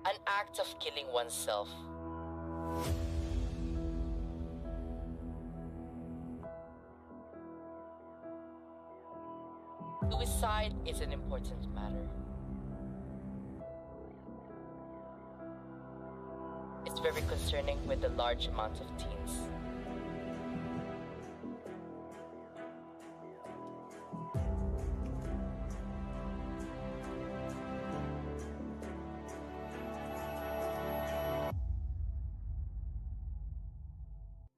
An act of killing oneself. Suicide is an important matter. It's very concerning with a large amount of teens.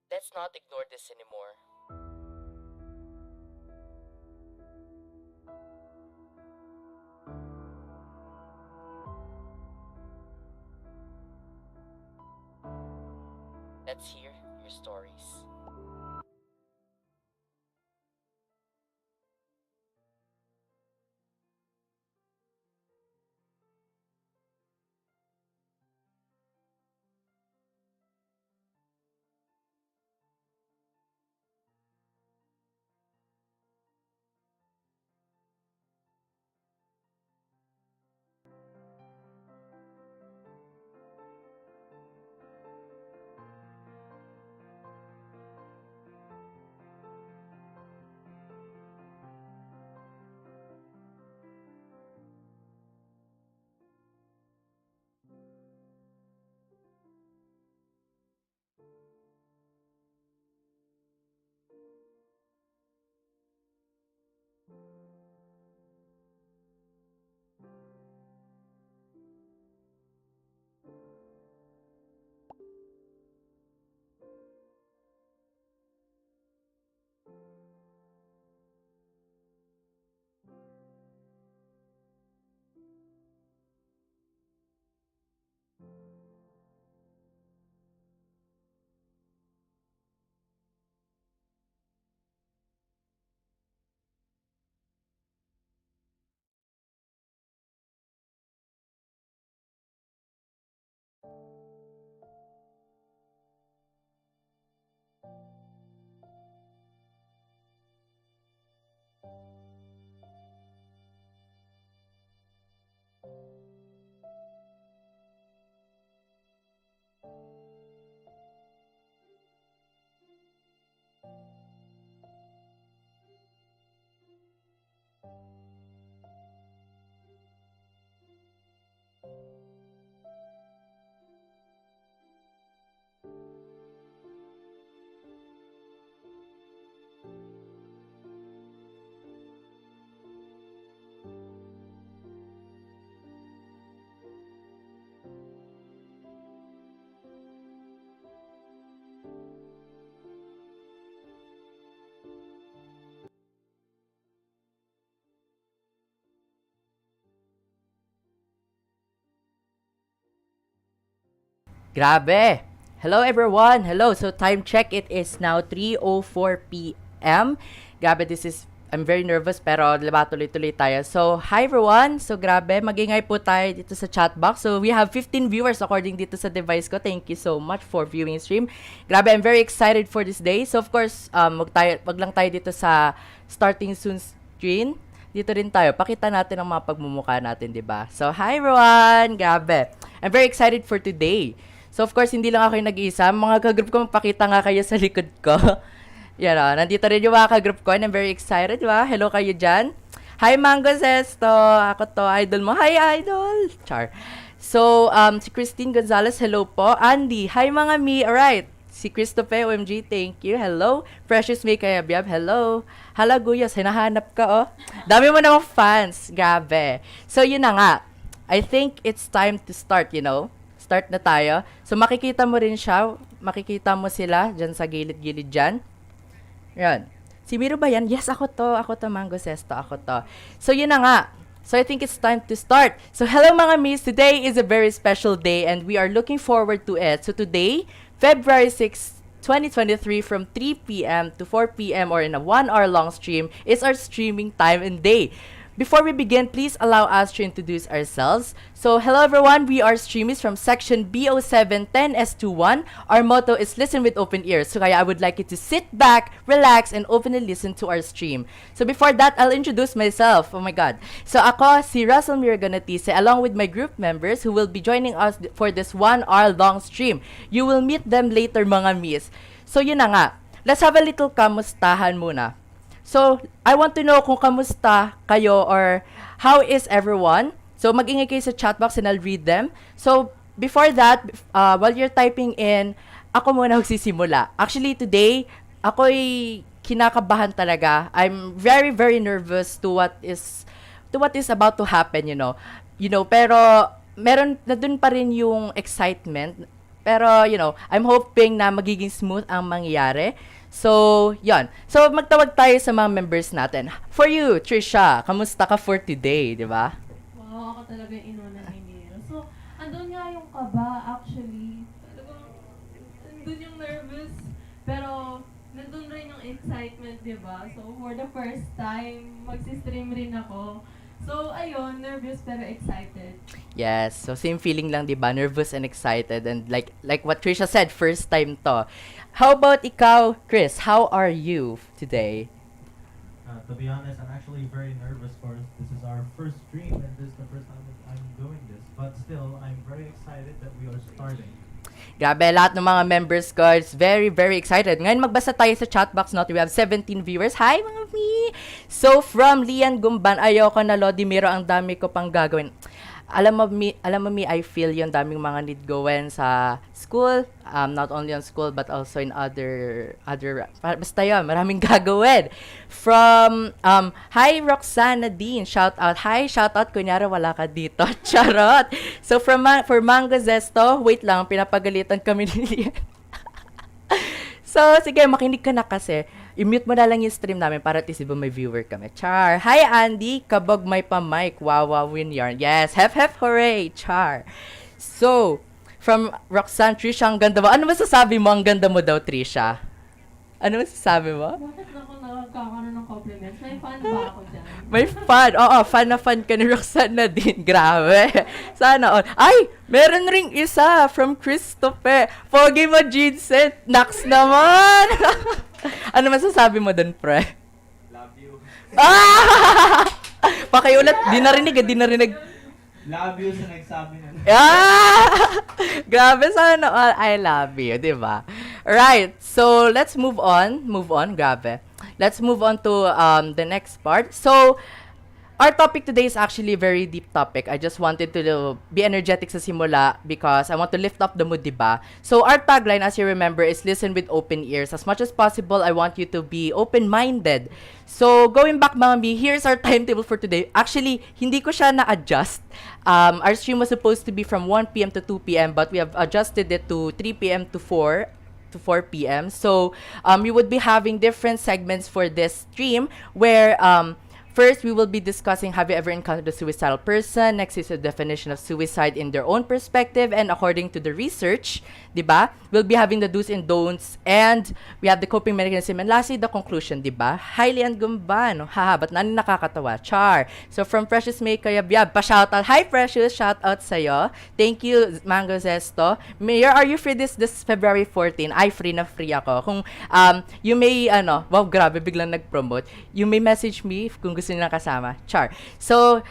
Let's not ignore this anymore. Let's hear your stories. Grabe! Hello everyone! Hello! So time check, it is now 3:04 p.m. Grabe, I'm very nervous pero diba tuloy-tuloy tayo. So, hi everyone! So grabe, magingay po tayo dito sa chat box. So we have 15 viewers according dito sa device ko. Thank you so much for viewing stream. Grabe, I'm very excited for this day. So of course, wag lang tayo dito sa starting soon screen. Dito rin tayo. Pakita natin ang mga pagmumukha natin, diba? So, hi everyone! Grabe! I'm very excited for today. So, of course, hindi lang ako yung nag-iisa. Mga ka-group ko, magpakita nga kayo sa likod ko. Yan o. Nandito rin yung mga ka-group ko and I'm very excited, diba? Hello kayo dyan. Hi, Mango Zesto. Ako to, idol mo. Hi, idol. Char. So, si Christine Gonzalez, hello po. Andy, hi mga me. Alright. Si Christophe, OMG, thank you. Hello. Precious May Kayabyab, hello. Hala, Guyos, hinahanap ka, oh. Dami mo namang fans. Grabe. So, yun na nga. I think it's time to start, you know. Start na tayo. So, makikita mo rin siya. Makikita mo sila dyan sa gilid-gilid dyan. Yan. Si Miro ba yan? Yes, ako to. Ako to, Mango Sesto. Ako to. So, yun na nga. So I think it's time to start. So hello mga Mhies, today is a very special day and we are looking forward to it. So today, February 6, 2023 from 3 p.m. to 4 p.m. or in a 1 hour long stream is our streaming time and day. Before we begin, please allow us to introduce ourselves. So, hello everyone, we are StreaMhies from section BO710S21. Our motto is listen with open ears. So, kaya I would like you to sit back, relax, and openly listen to our stream. So, before that, I'll introduce myself. Oh my God. So, ako, si Ruselle Miro Ganotice, along with my group members who will be joining us for this 1 hour long stream. You will meet them later, mga Mhies. So, yun na nga. Let's have a little kamustahan muna. So, I want to know kung kamusta kayo or how is everyone. So, mag-ingay kayo sa chat box and I'll read them. So, before that, while you're typing in, ako muna magsisimula. Actually, today, ako'y kinakabahan talaga. I'm very, very nervous to what is about to happen, you know. Pero meron na dun pa rin yung excitement. Pero, I'm hoping na magiging smooth ang mangyayari. So, yon. So, magtawag tayo sa mga members natin. For you, Trisha, kamusta ka for today, di ba? Wow, ako talaga yung inuna ni Miro. So, andun nga yung kaba, actually. Talagang, andun yung nervous. Pero, nandun rin yung excitement, di ba? So, for the first time, magsistream rin ako. So, ayun, nervous pero excited. Yes, so same feeling lang, di ba? Nervous and excited. And like what Trisha said, first time to. How about ikaw, Chris? How are you today? To be honest, I'm actually very nervous for this is our first stream and this is the first time that I'm doing this. But still, I'm very excited that we are starting. Grabe, lahat ng mga members ko is very, very excited. Ngayon, magbasa tayo sa chat box natin. We have 17 viewers. Hi, mga Mhies! So, from Lian Gumban, ayoko na Lodi Miro, ang dami ko pang gagawin. Alam mo, I feel yung daming mga need gawin sa school, not only on school, but also in other, basta yun, maraming gagawin. From, hi, Roxana Dean, shout out. Hi, shout out, kunyari wala ka dito. Charot! So, for Mango Zesto, wait lang, pinapagalitan kami ni Lian. So, sige, makinig ka na kasi. I-mute mo na lang yung stream namin para at least iba may viewer kami. Char! Hi, Andy! Kabog may pa-mic. Wow, win yarn. Yes, hef, hooray! Char! So, from Roxanne, Trisha, ang ganda mo. Ano masasabi mo? Ang ganda mo daw, Trisha. Ano masasabi mo? Bakit ako nakakaroon ng compliments? May fan ba ako dyan? May fan. Oo, fan na fan ka ni Roxanne na din. Grabe. Sana all. Ay! Meron ring isa from Christopher. Pogi mo, Jinset. Nax naman! Ano masasabi mo dun, pre? Love you. Ah! Pakiulat. Di narinig. Love you sa nagsabi na. Ah! Grabe, sana all. I love you, di ba? Right. So, let's move on. Grabe. Let's move on to the next part. So, our topic today is actually a very deep topic. I just wanted to be energetic sa simula because I want to lift up the mood, diba? So, our tagline, as you remember, is listen with open ears. As much as possible, I want you to be open-minded. So, going back, mga Mhies, here's our timetable for today. Actually, hindi ko siya na-adjust. Our stream was supposed to be from 1 p.m. to 2 p.m. but we have adjusted it to 3 p.m. to 4 p.m. So, we would be having different segments for this stream where first, we will be discussing have you ever encountered a suicidal person. Next is a definition of suicide in their own perspective and according to the research, diba? We'll be having the do's and don'ts and we have the coping mechanism and lastly, the conclusion, diba? Highly angumban. Haha, ba't nani nakakatawa? Char. So, from Precious May Kayabyab, pa-shoutout. Hi, Precious. Shoutout sa'yo. Thank you, Mango Zesto. Mayor, are you free this February 14? Ay, free ako. Kung you may, wow, grabe, biglang nag-promote. You may message me kung gusto niyo na kasama. Char. So,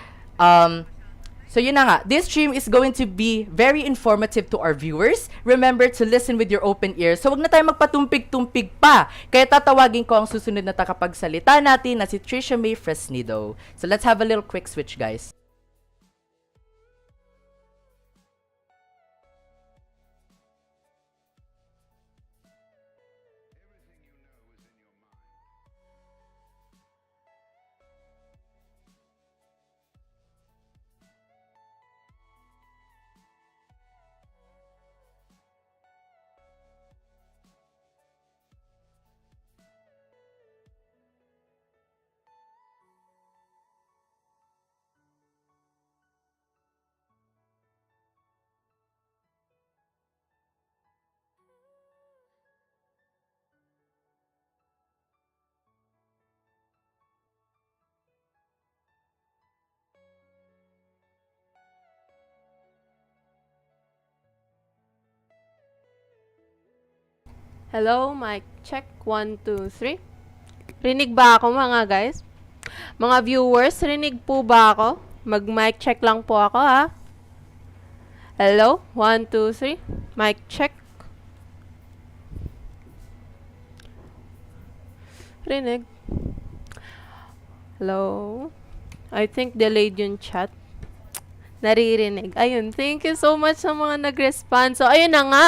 so yun na nga. This stream is going to be very informative to our viewers. Remember to listen with your open ears. So, wag na tayo magpatumpig-tumpig pa. Kaya tatawagin ko ang susunod na takapagsalita natin na si Trisha May Fresnido. So, let's have a little quick switch, guys. Hello, mic check. 1, 2, 3. Rinig ba ako mga guys? Mga viewers, rinig po ba ako? Mag-mic check lang po ako ha. Hello, 1, 2, 3. Mic check. Rinig. Hello. I think delayed yung chat. Naririnig. Ayun, thank you so much sa mga nag-respond. So, ayun na nga.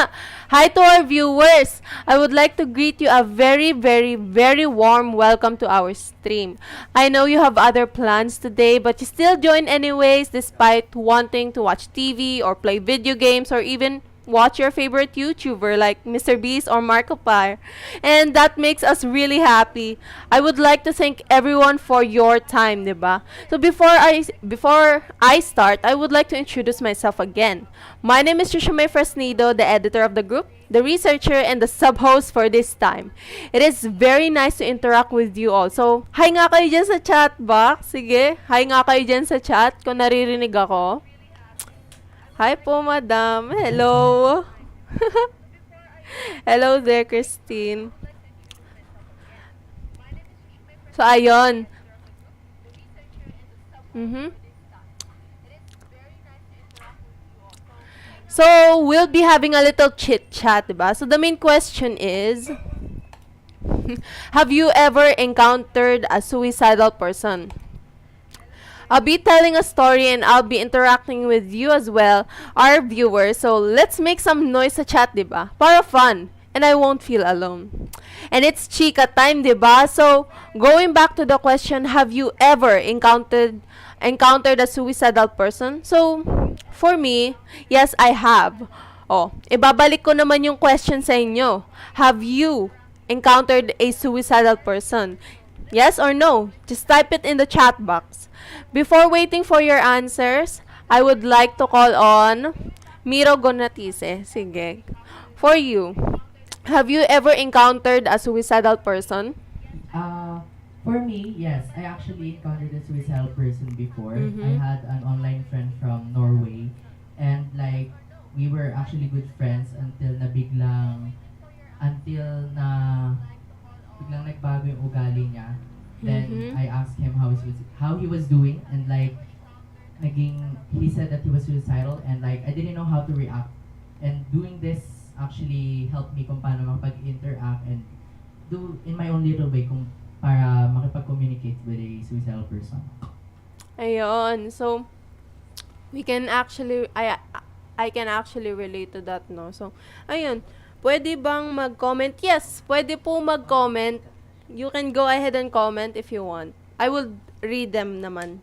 Hi to our viewers. I would like to greet you a very, very, very warm welcome to our stream. I know you have other plans today, but you still join anyways despite wanting to watch TV or play video games or even watch your favorite YouTuber like Mr. Beast or Markiplier. And that makes us really happy. I would like to thank everyone for your time, diba? So before I start, I would like to introduce myself again. My name is StreaMhies, the editor of the group, the researcher, and the sub-host for this time. It is very nice to interact with you all. So, hi nga kayo dyan sa chat box. Sige, hi nga kayo dyan sa chat kung naririnig ako. Hi po, madam. Hello. Hello there, Christine. So, ayun. So, we'll be having a little chit-chat, diba? So, the main question is, have you ever encountered a suicidal person? I'll be telling a story and I'll be interacting with you as well, our viewers. So let's make some noise sa chat, diba? Para fun. And I won't feel alone. And it's chika time, diba? So going back to the question, have you ever encountered a suicidal person? So for me, yes, I have. Oh, ibabalik ko naman yung question sa inyo. Have you encountered a suicidal person? Yes or no? Just type it in the chat box. Before waiting for your answers, I would like to call on Miro Ganotice. Sige. For you, have you ever encountered a suicidal person? For me, yes. I actually encountered a suicidal person before. Mhm. I had an online friend from Norway. And like, we were actually good friends until biglang nagbago yung ugali niya. Then Mhm. I asked him how he was doing, and like he said that he was suicidal, and like I didn't know how to react. And doing this actually helped me kung paano makapag-interact and do in my own little way kung para makipag-communicate with a suicidal person. Ayun. So we can actually I can actually relate to that, no. So ayun. Pwede bang mag-comment? Yes, pwede po mag-comment. You can go ahead and comment if you want. I will read them naman.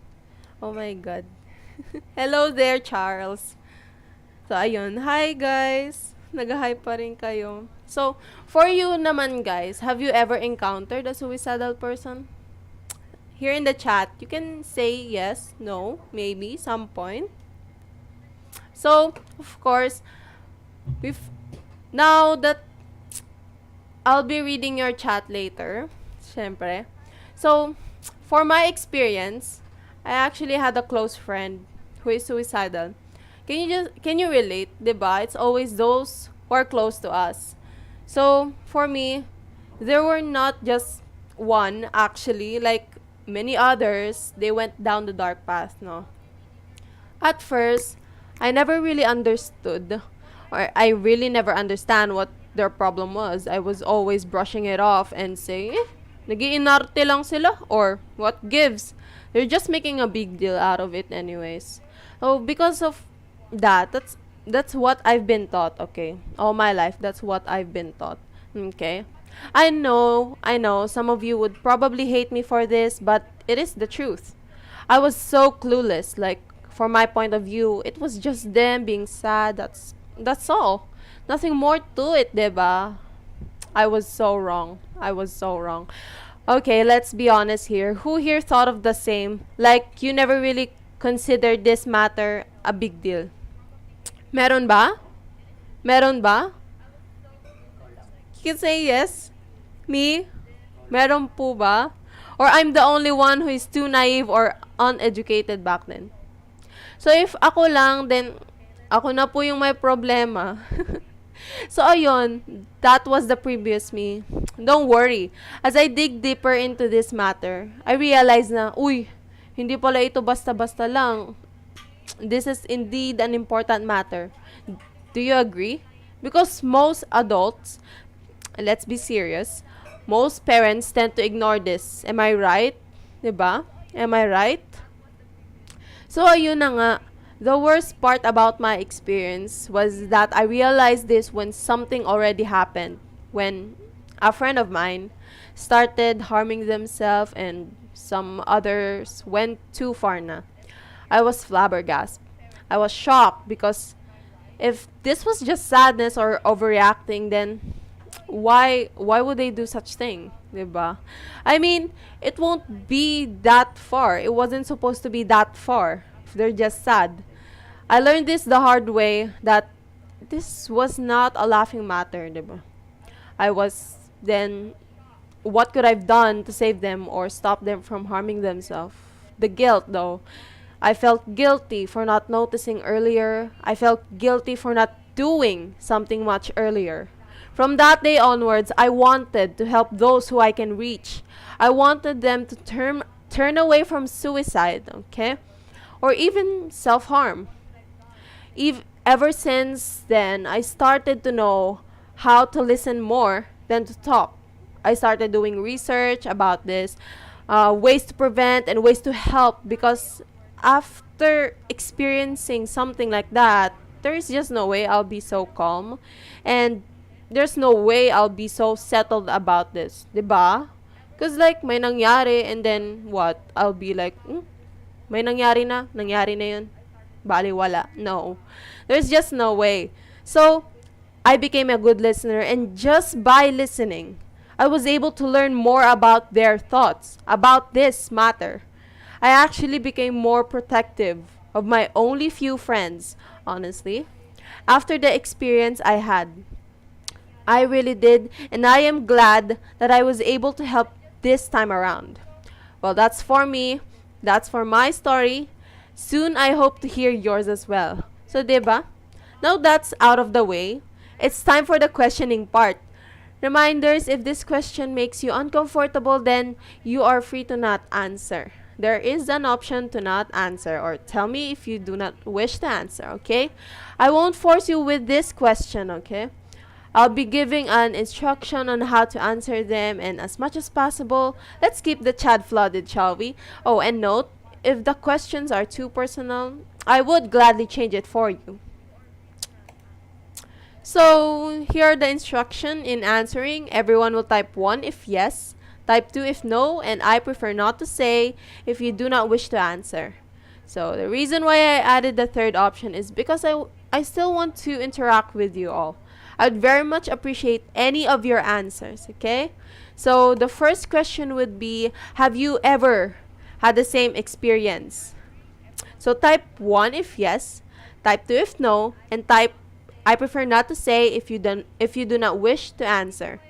Oh my God. Hello there, Charles. So, ayun. Hi, guys. Nag-hi pa rin kayo. So, for you naman, guys, have you ever encountered a suicidal person? Here in the chat, you can say yes, no, maybe, some point. So, of course, now that I'll be reading your chat later, syempre. So, for my experience, I actually had a close friend who is suicidal. Can you relate, diba? It's always those who are close to us. So, for me, there were not just one, actually, like many others, they went down the dark path, no? At first, I never really understood, or I really never understand what their problem was. I was always brushing it off and saying, nag-iinarte lang sila, or what gives? They're just making a big deal out of it anyways. So, because of that's what I've been taught, okay? All my life, that's what I've been taught, okay? I know, some of you would probably hate me for this, but it is the truth. I was so clueless, like, from my point of view, it was just them being sad, that's all. Nothing more to it, diba? I was so wrong. Okay, let's be honest here. Who here thought of the same? Like, you never really considered this matter a big deal? Meron ba? You can say yes. Me? Meron po ba? Or I'm the only one who is too naive or uneducated back then? So, if ako lang, then ako na po yung may problema. So, ayun, that was the previous me. Don't worry. As I dig deeper into this matter, I realize na, uy, hindi pala ito basta-basta lang. This is indeed an important matter. Do you agree? Because most adults, let's be serious, most parents tend to ignore this. Am I right? Diba? Am I right? So, ayun na nga. The worst part about my experience was that I realized this when something already happened. When a friend of mine started harming themselves and some others went too far na. I was flabbergasted. I was shocked because if this was just sadness or overreacting, then why would they do such thing? Diba? I mean, it won't be that far. It wasn't supposed to be that far if they're just sad. I learned this the hard way that this was not a laughing matter, diba? I was then what could I've done to save them or stop them from harming themselves? The guilt though. I felt guilty for not noticing earlier. I felt guilty for not doing something much earlier. From that day onwards, I wanted to help those who I can reach. I wanted them to turn away from suicide, okay? Or even self-harm. Ever since then, I started to know how to listen more than to talk. I started doing research about this, ways to prevent and ways to help, because after experiencing something like that, there's just no way I'll be so calm. And there's no way I'll be so settled about this. Diba? Because like, may nangyari and then what? I'll be like, may nangyari na yun. Baliwala. No. There's just no way. So, I became a good listener, and just by listening, I was able to learn more about their thoughts, about this matter. I actually became more protective of my only few friends, honestly. After the experience I had, I really did, and I am glad that I was able to help this time around. Well, that's for me. That's for my story. Soon, I hope to hear yours as well. So, diba? Now that's out of the way, it's time for the questioning part. Reminders, if this question makes you uncomfortable, then you are free to not answer. There is an option to not answer, or tell me if you do not wish to answer, okay? I won't force you with this question, okay? I'll be giving an instruction on how to answer them, and as much as possible, let's keep the chat flooded, shall we? Oh, and note, if the questions are too personal, I would gladly change it for you. So, here are the instruction in answering. Everyone will type 1 if yes, type 2 if no, and I prefer not to say if you do not wish to answer. So, the reason why I added the third option is because I still want to interact with you all. I would very much appreciate any of your answers, okay? So, the first question would be, have you ever had the same experience? So, type 1 if yes, type 2 if no, and type I prefer not to say if you do not wish to answer.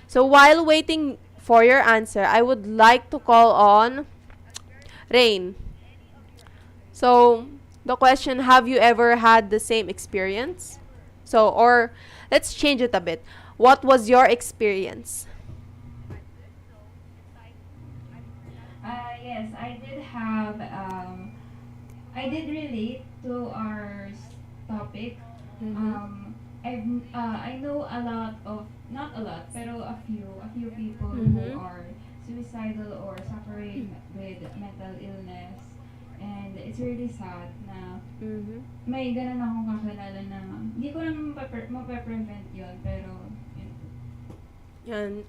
So, while waiting for your answer, I would like to call on Rain. So, the question, have you ever had the same experience? So, or let's change it a bit. What was your experience? Yes, I did relate to our topic. I know a lot of, not a lot, pero a few people who are suicidal or suffering with mental illness, and it's really sad na may ganun akong kakilala na hindi ko naman mape-prevent yun, pero yun. Yan.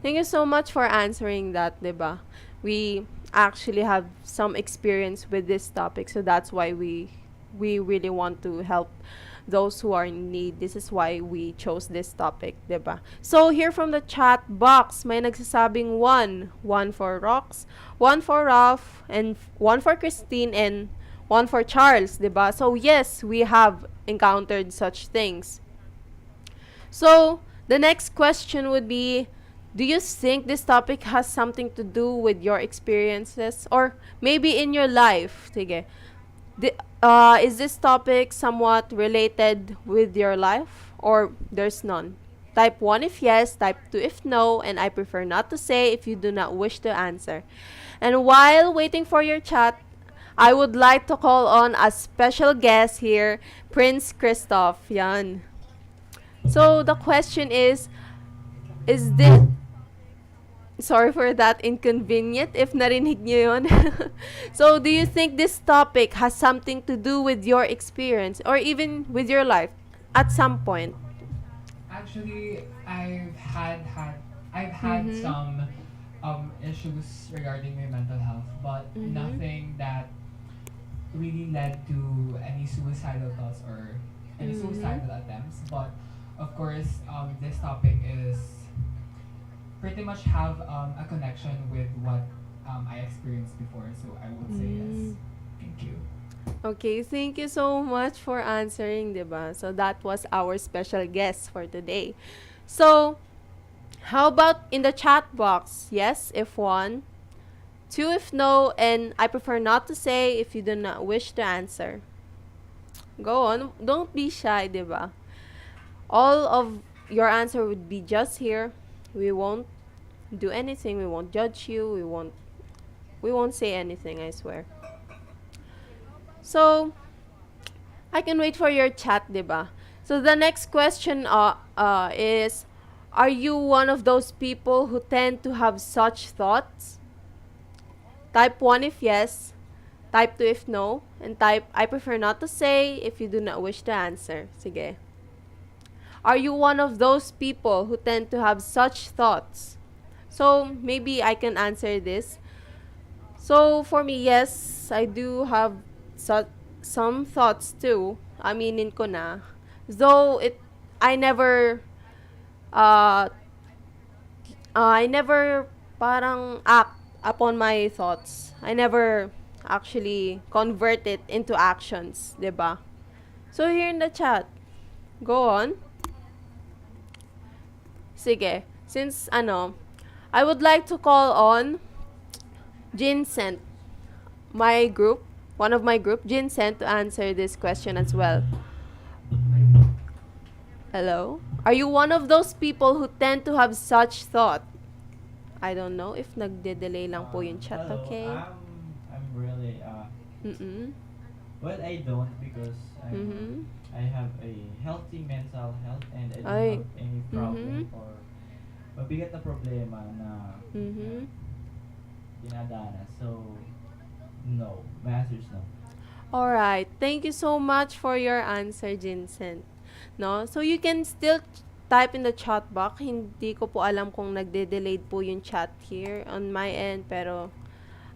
Thank you so much for answering that, diba? We actually have some experience with this topic, so that's why we really want to help those who are in need. This is why we chose this topic, diba? So, here from the chat box, may nagsasabing 1 for Rox, 1 for Ralph, and 1 for Christine, and 1 for Charles, diba? So, yes, we have encountered such things. So, the next question would be, do you think this topic has something to do with your experiences? Or maybe in your life? Sige. Is this topic somewhat related with your life? or there's none. Type 1 if yes, type 2 if no, and I prefer not to say if you do not wish to answer. And while waiting for your chat, I would like to call on a special guest here, Prince Christoph. Yan. So the question is this, sorry for that inconvenient if narinig nyo yun. So do you think this topic has something to do with your experience or even with your life at some point? Actually, I've had some issues regarding my mental health, but nothing that really led to any suicidal thoughts or any suicidal attempts. But of course, this topic is pretty much have a connection with what I experienced before. So I would say yes. Thank you. Okay, thank you so much for answering, diba? So that was our special guest for today. So, how about in the chat box? Yes, if 1, 2 if no, and I prefer not to say if you do not wish to answer. Go on, don't be shy, diba? All of your answer would be just here. We won't do anything, we won't judge you, we won't say anything, I swear. So, I can wait for your chat, diba? So the next question is, are you one of those people who tend to have such thoughts? Type 1 if yes, type 2 if no, and type I prefer not to say if you do not wish to answer. Sige. Are you one of those people who tend to have such thoughts? So maybe I can answer this. So for me, yes, I do have some thoughts too. Aminin ko na. Though I never parang act upon my thoughts. I never actually convert it into actions, 'di ba? So here in the chat, go on. Sige, since I would like to call on Vincent, my group, one of my group, Vincent, to answer this question as well. Hello? Are you one of those people who tend to have such thought? I don't know if nagde-delay lang po yung chat, Hello, okay? I'm really Mm-mm. well, I don't because Mm-hmm. I have a healthy mental health and I don't Ay. have any problem Mhm. or mabigat na problema na Mm-hmm. dinadana. So no, my answer is no. Alright, thank you so much for your answer, Vincent. No? So you can still type in the chat box. Hindi ko po alam kung nagde-delayed po yung chat here on my end, pero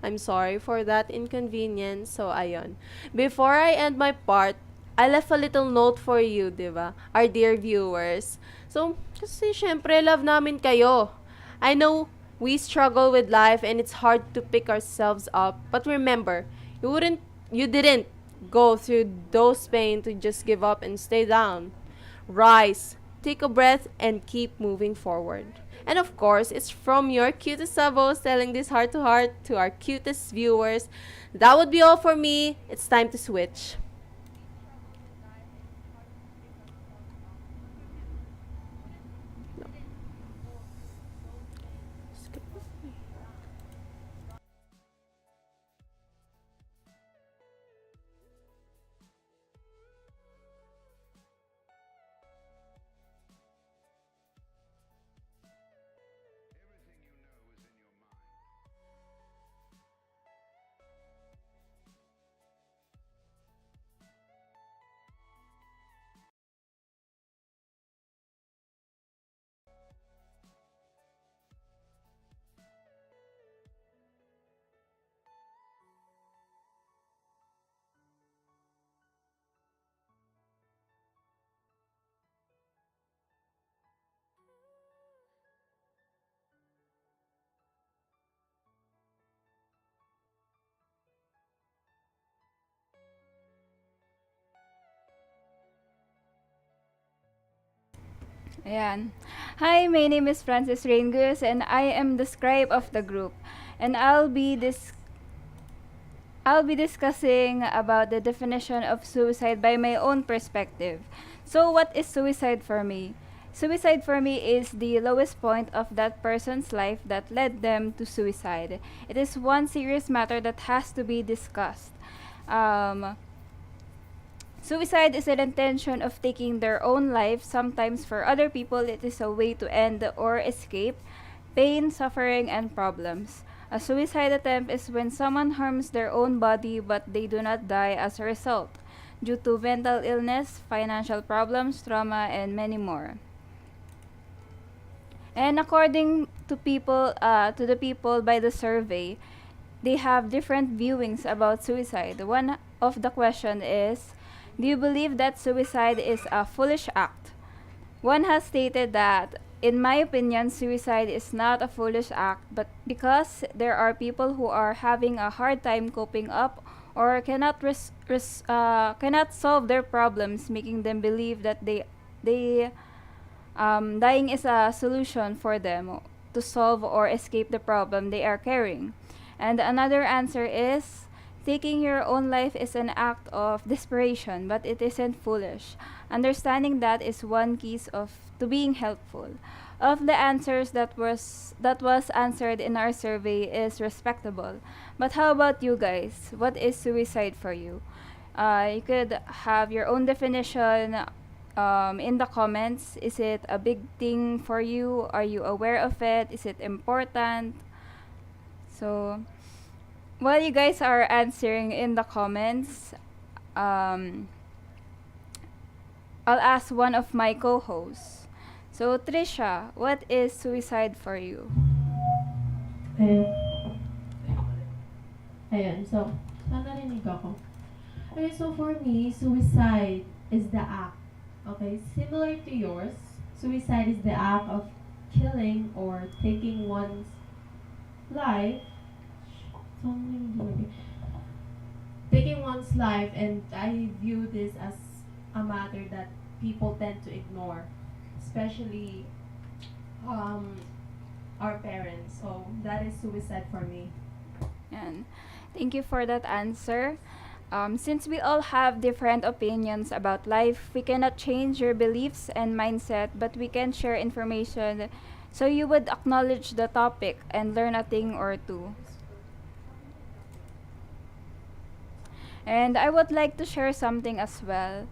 I'm sorry for that inconvenience. So, ayun. Before I end my part, I left a little note for you, di ba? Our dear viewers. So, kasi syempre, love namin kayo. I know we struggle with life and it's hard to pick ourselves up. But remember, you didn't go through those pain to just give up and stay down. Rise, take a breath, and keep moving forward. And of course, it's from your cutest Savos telling this heart to heart to our cutest viewers. That would be all for me. It's time to switch. Ayan. Hi, my name is Francis Guyos and I am the scribe of the group. And I'll be discussing about the definition of suicide by my own perspective. So, what is suicide for me? Suicide for me is the lowest point of that person's life that led them to suicide. It is one serious matter that has to be discussed. Um, Suicide is an intention of taking their own life. Sometimes for other people, it is a way to end or escape pain, suffering, and problems. A suicide attempt is when someone harms their own body but they do not die as a result, due to mental illness, financial problems, trauma, and many more. And according to the people by the survey, they have different viewings about suicide. One of the question is, do you believe that suicide is a foolish act? One has stated that, in my opinion, suicide is not a foolish act, but because there are people who are having a hard time coping up or cannot solve their problems, making them believe that they dying is a solution for them to solve or escape the problem they are carrying. And another answer is, taking your own life is an act of desperation, but it isn't foolish. Understanding that is one key of to being helpful. Of the answers that was answered in our survey is respectable. But how about you guys? What is suicide for you? You could have your own definition in the comments. Is it a big thing for you? Are you aware of it? Is it important? So, while you guys are answering in the comments, um, I'll ask one of my co-hosts. So, Trisha, what is suicide for you? Ayun. Ayun. So, narinig ako. Okay, so for me, suicide is the act. Okay, similar to yours, suicide is the act of killing or taking one's life. Taking one's life, and I view this as a matter that people tend to ignore, especially our parents. So that is suicide for me. And thank you for that answer. Since we all have different opinions about life, we cannot change your beliefs and mindset, but we can share information so you would acknowledge the topic and learn a thing or two. And I would like to share something as well.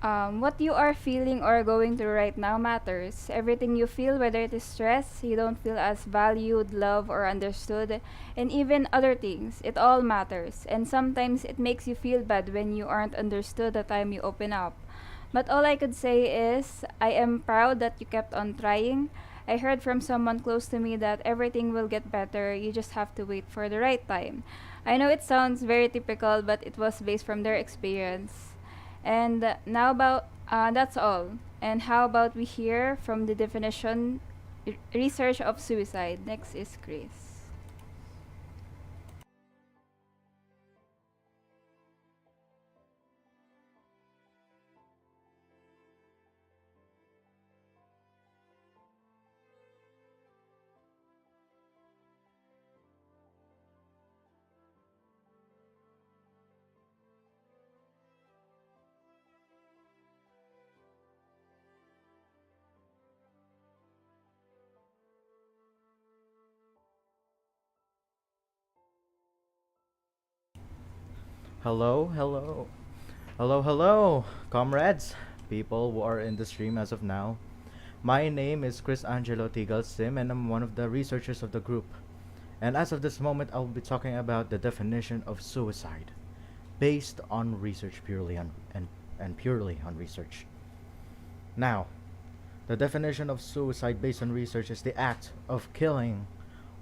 What you are feeling or going through right now matters. Everything you feel, whether it is stress, you don't feel as valued, loved, or understood, and even other things, it all matters. And sometimes it makes you feel bad when you aren't understood the time you open up. But all I could say is, I am proud that you kept on trying. I heard from someone close to me that everything will get better, you just have to wait for the right time. I know it sounds very typical, but it was based from their experience. And now about that's all. And how about we hear from the definition research of suicide? Next is Chris. Hello, hello. Hello, hello, comrades, people who are in the stream as of now. My name is Chris Angelo Tigal Sim, and I'm one of the researchers of the group. And as of this moment, I'll be talking about the definition of suicide, based on research and purely on research. Now, the definition of suicide based on research is the act of killing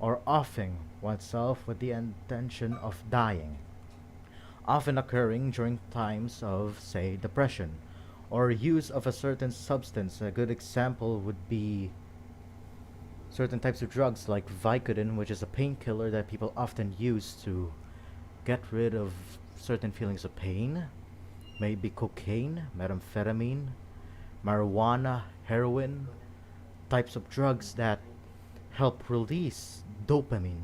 or offing oneself with the intention of dying, often occurring during times of, say, depression or use of a certain substance. A good example would be certain types of drugs like Vicodin, which is a painkiller that people often use to get rid of certain feelings of pain. Maybe cocaine, methamphetamine, marijuana, heroin, types of drugs that help release dopamine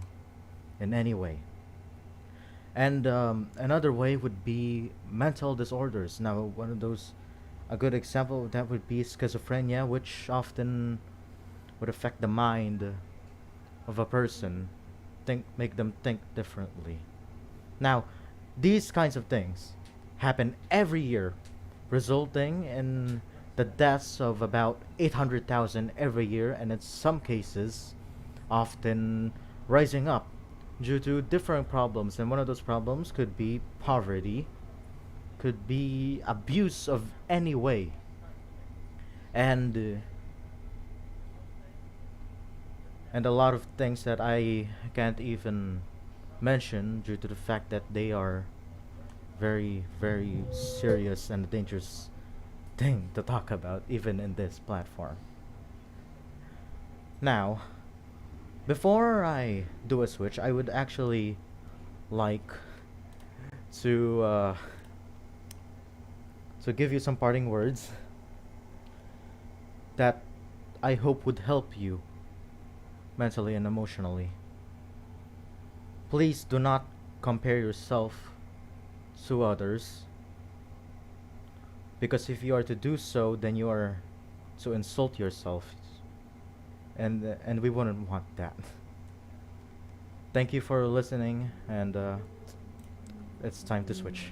in any way. And another way would be mental disorders. Now, one of those A good example of that would be schizophrenia, which often would affect the mind of a person, make them think differently. Now, these kinds of things happen every year, resulting in the deaths of about 800,000 every year, and in some cases, often rising up due to different problems. And one of those problems could be poverty, could be abuse of any way, and and a lot of things that I can't even mention due to the fact that they are very, very serious and dangerous thing to talk about even in this platform. Now, before I do a switch, I would actually like to give you some parting words that I hope would help you mentally and emotionally. Please do not compare yourself to others, because if you are to do so, then you are to insult yourself, and we wouldn't want that. Thank you for listening, and it's time to switch.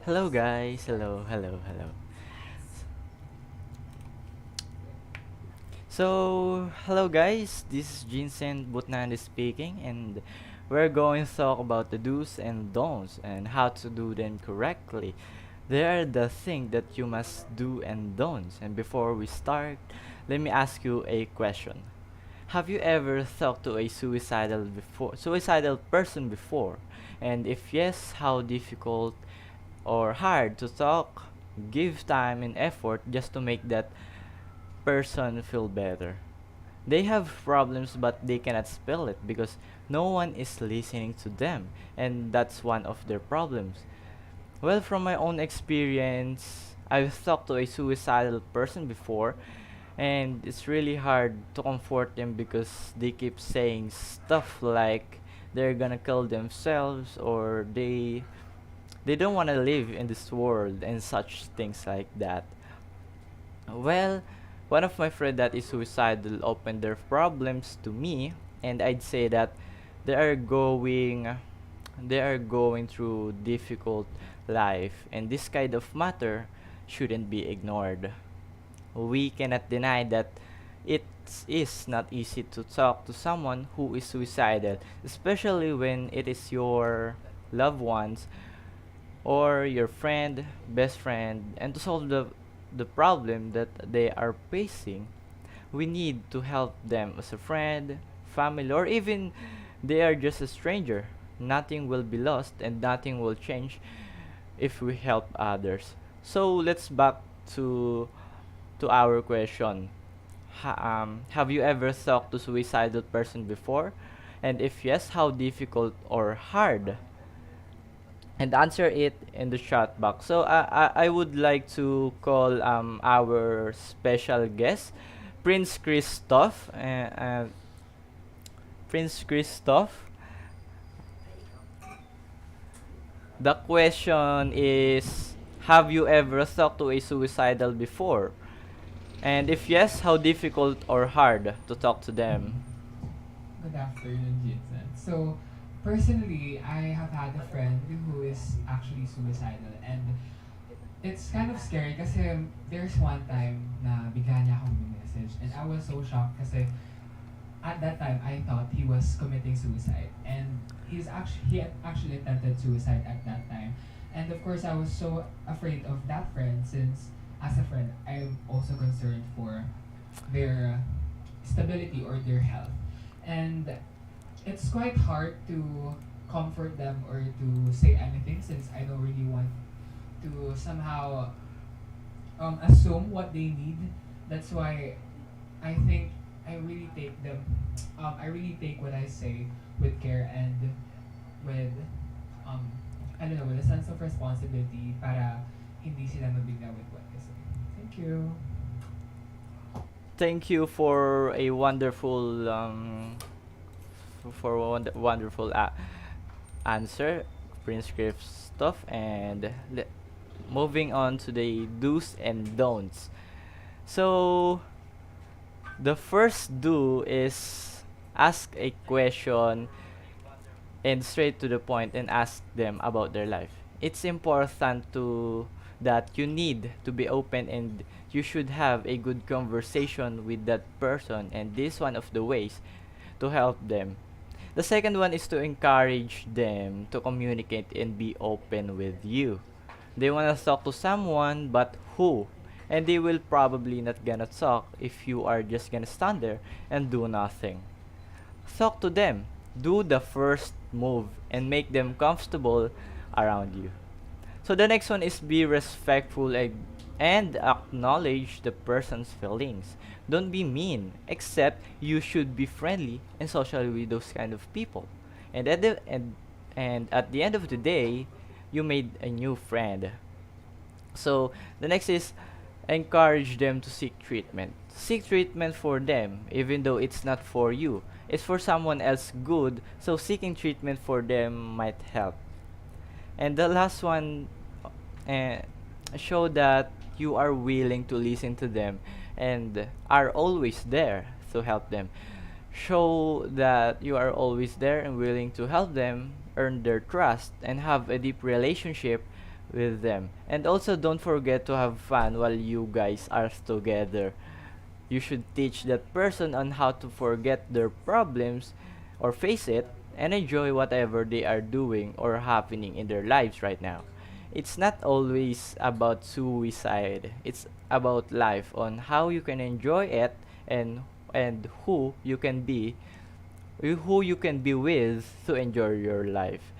Hello guys, hello. So, hello guys, this is Vincent Butnandi speaking, and we're going to talk about the do's and don'ts and how to do them correctly. They are the things that you must do and don'ts. And before we start, let me ask you a question. Have you ever talked to a suicidal person before? And if yes, how difficult or hard to talk, give time and effort just to make that person feel better. They have problems but they cannot spell it because no one is listening to them, and that's one of their problems. Well, from my own experience, I've talked to a suicidal person before, and it's really hard to comfort them because they keep saying stuff like they're gonna kill themselves, or they don't want to live in this world and such things like that. Well, one of my friend that is suicidal opened their problems to me, and I'd say that they are going they are going through difficult life, and this kind of matter shouldn't be ignored. We cannot deny that it is not easy to talk to someone who is suicidal, especially when it is your loved ones or your friend, best friend, and to solve the problem that they are facing. We need to help them as a friend, family, or even they are just a stranger. Nothing will be lost and nothing will change if we help others. So let's back to to our question. Have you ever talked to suicidal person before? And if yes, how difficult or hard? And answer it in the chat box. So I would like to call our special guest, Prince Christoph. Prince Christoph. The question is, have you ever talked to a suicidal before? And if yes, how difficult or hard to talk to them? Good afternoon, Vincent. So, personally, I have had a friend who is actually suicidal, and it's kind of scary kasi there's one time na bigla niya akong message, and I was so shocked kasi at that time I thought he was committing suicide, and he had actually attempted suicide at that time. And of course I was so afraid of that friend, since as a friend I'm also concerned for their stability or their health. And it's quite hard to comfort them or to say anything, since I don't really want to somehow assume what they need. That's why I think I really take what I say with care and with, um, I don't know, with a sense of responsibility para hindi sila mabigla with what I say. Thank you. Thank you for a wonderful wonderful answer, Prince Stuff, and moving on to the do's and don'ts. So the first do is ask a question and straight to the point and ask them about their life. It's important to that you need to be open and you should have a good conversation with that person, and this one of the ways to help them. The second one is to encourage them to communicate and be open with you. They want to talk to someone, but who? And they will probably not gonna talk if you are just gonna stand there and do nothing. Talk to them. Do the first move and make them comfortable around you. So the next one is be respectful and acknowledge the person's feelings. Don't be mean, except you should be friendly and social with those kind of people. And at the end of the day, you made a new friend. So the next is encourage them to seek treatment. Seek treatment for them, even though it's not for you. It's for someone else good, so seeking treatment for them might help. And the last one, show that you are willing to listen to them and are always there to help them. Show that you are always there and willing to help them earn their trust and have a deep relationship with them. And also don't forget to have fun while you guys are together. You should teach that person on how to forget their problems or face it and enjoy whatever they are doing or happening in their lives right now. It's not always about suicide. It's about life, on how you can enjoy it and who you can be with to enjoy your life.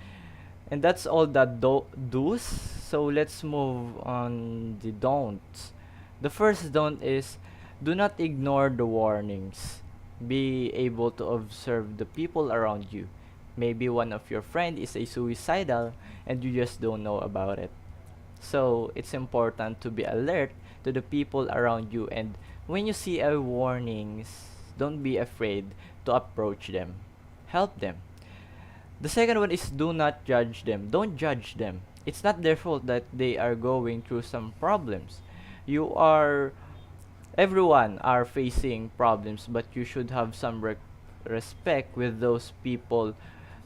And that's all the do's. So let's move on the don'ts. The first don't is do not ignore the warnings. Be able to observe the people around you. Maybe one of your friend is a suicidal and you just don't know about it. So it's important to be alert to the people around you, and when you see a warnings, don't be afraid to approach them. Help them. The second one is do not judge them. Don't judge them. It's not their fault that they are going through some problems. Everyone are facing problems, but you should have some respect with those people.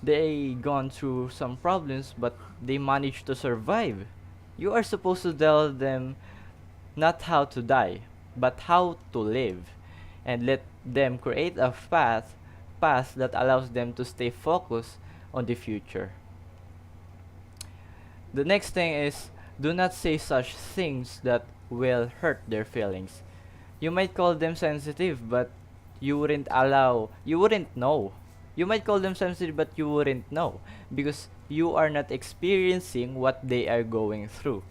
They gone through some problems, but they managed to survive. You are supposed to tell them not how to die, but how to live, and let them create a path that allows them to stay focused on the future. The next thing is do not say such things that will hurt their feelings. You might call them sensitive, but you wouldn't know. You might call them sensitive, but you wouldn't know because you are not experiencing what they are going through.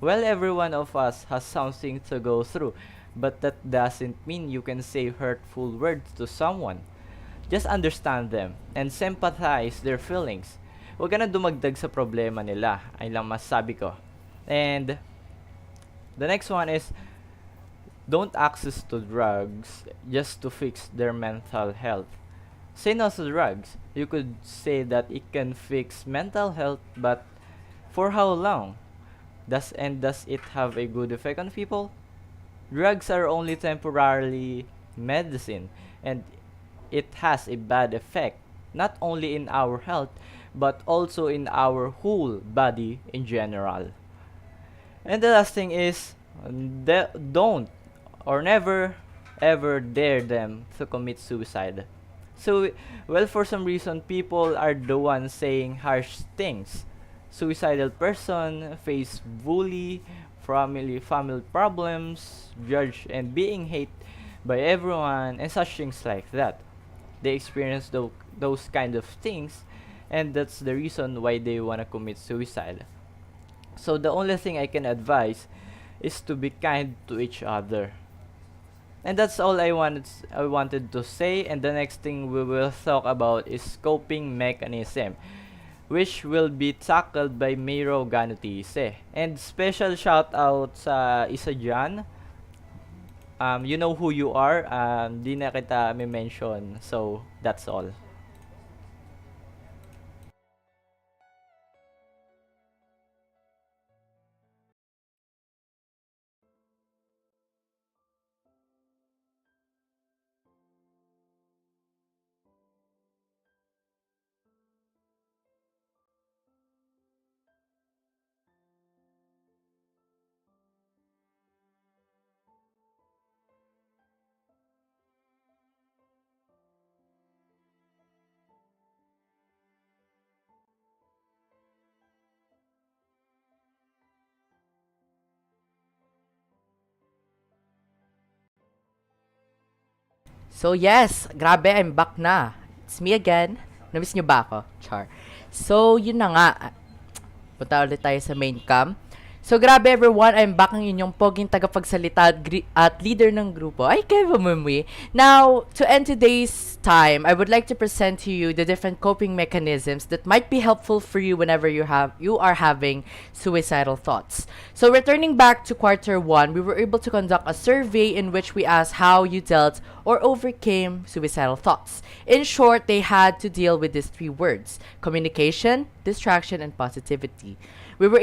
Well, every one of us has something to go through, but that doesn't mean you can say hurtful words to someone. Just understand them and sympathize their feelings. Huwag ka na dumagdag sa problema nila. Ay lang masabi ko. And the next one is don't access to drugs just to fix their mental health. Say no to drugs. You could say that it can fix mental health, but for how long? Does it have a good effect on people? Drugs are only temporarily medicine, and it has a bad effect not only in our health but also in our whole body in general. And the last thing is don't or never ever dare them to commit suicide. So, well, for some reason, people are the ones saying harsh things. Suicidal person face bully, family problems, judged and being hated by everyone, and such things like that. They experience those kind of things, and that's the reason why they wanna commit suicide. So the only thing I can advise is to be kind to each other. And that's all I wanted to say. And the next thing we will talk about is coping mechanism, which will be tackled by Miro Ganotice. And special shout out sa isa dyan. You know who you are. Di na kita may mention. So that's all. So yes, grabe, I'm back na. It's me again. Namiss nyo ba ako? Char. So, yun na nga. Punta ulit tayo sa main cam. So, grabe everyone, I'm back ang inyong poging tagapagsalita at leader ng grupo. Ay, Kevo Mumwi. Now, to end today's time, I would like to present to you the different coping mechanisms that might be helpful for you whenever you are having suicidal thoughts. So, returning back to quarter 1, we were able to conduct a survey in which we asked how you dealt or overcame suicidal thoughts. In short, they had to deal with these 3 words: communication, distraction, and positivity. They were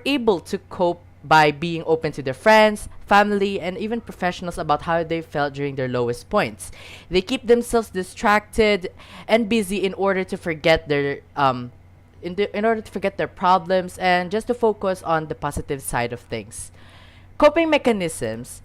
able to cope by being open to their friends, family, and even professionals about how they felt during their lowest points. They keep themselves distracted and busy in order to forget their in order to forget their problems and just to focus on the positive side of things. Coping mechanisms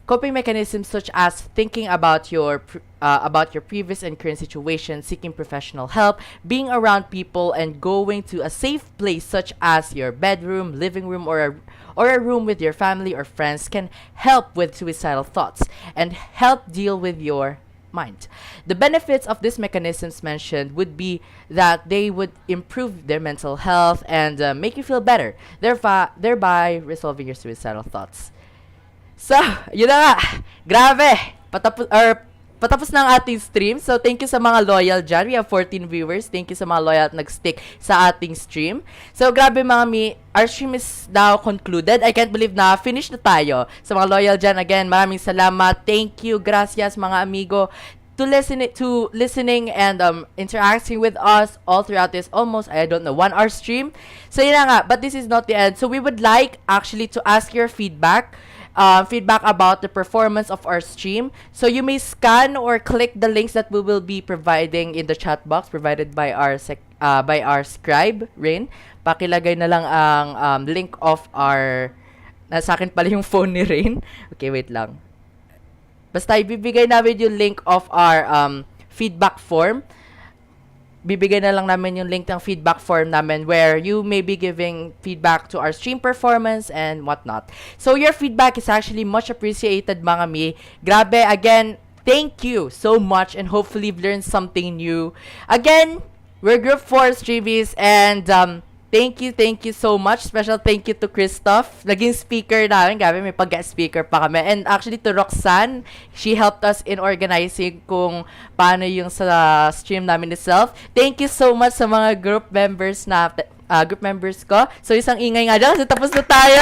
such as thinking about your previous and current situation, seeking professional help, being around people, and going to a safe place such as your bedroom, living room, or a room with your family or friends can help with suicidal thoughts and help deal with your mind. The benefits of these mechanisms mentioned would be that they would improve their mental health and make you feel better, thereby resolving your suicidal thoughts. So, yun na nga. Grabe. Patapos na ang ating stream. So, thank you sa mga loyal dyan. We have 14 viewers. Thank you sa mga loyal at nag-stick sa ating stream. So, grabe mga mi. Our stream is now concluded. I can't believe na finish na tayo. Sa mga loyal dyan, again, maraming salamat. Thank you. Gracias, mga amigo. To listening and interacting with us all throughout this almost, I don't know, 1 hour stream. So, yun na nga. But this is not the end. So, we would like actually to ask your feedback about the performance of our stream. So you may scan or click the links that we will be providing in the chat box provided by our Scribe, Rain. Pakilagay na lang ang link of our... Nasa akin pala yung phone ni Rain. Okay, wait lang. Basta ibibigay namin yung link of our feedback form. Bibigay na lang namin yung link ng feedback form namin where you may be giving feedback to our stream performance and whatnot. So your feedback is actually much appreciated, mga mi. Grabe, again, thank you so much and hopefully you've learned something new. Again, we're Group 4 StreaMhies and thank you so much. Special thank you to Christoph. Naging speaker namin. Grabe, may pag-guest speaker pa kami. And actually to Roxanne, she helped us in organizing kung paano yung sa stream namin itself. Thank you so much sa mga group members ko. So isang ingay nga dyan kasi tapos na tayo.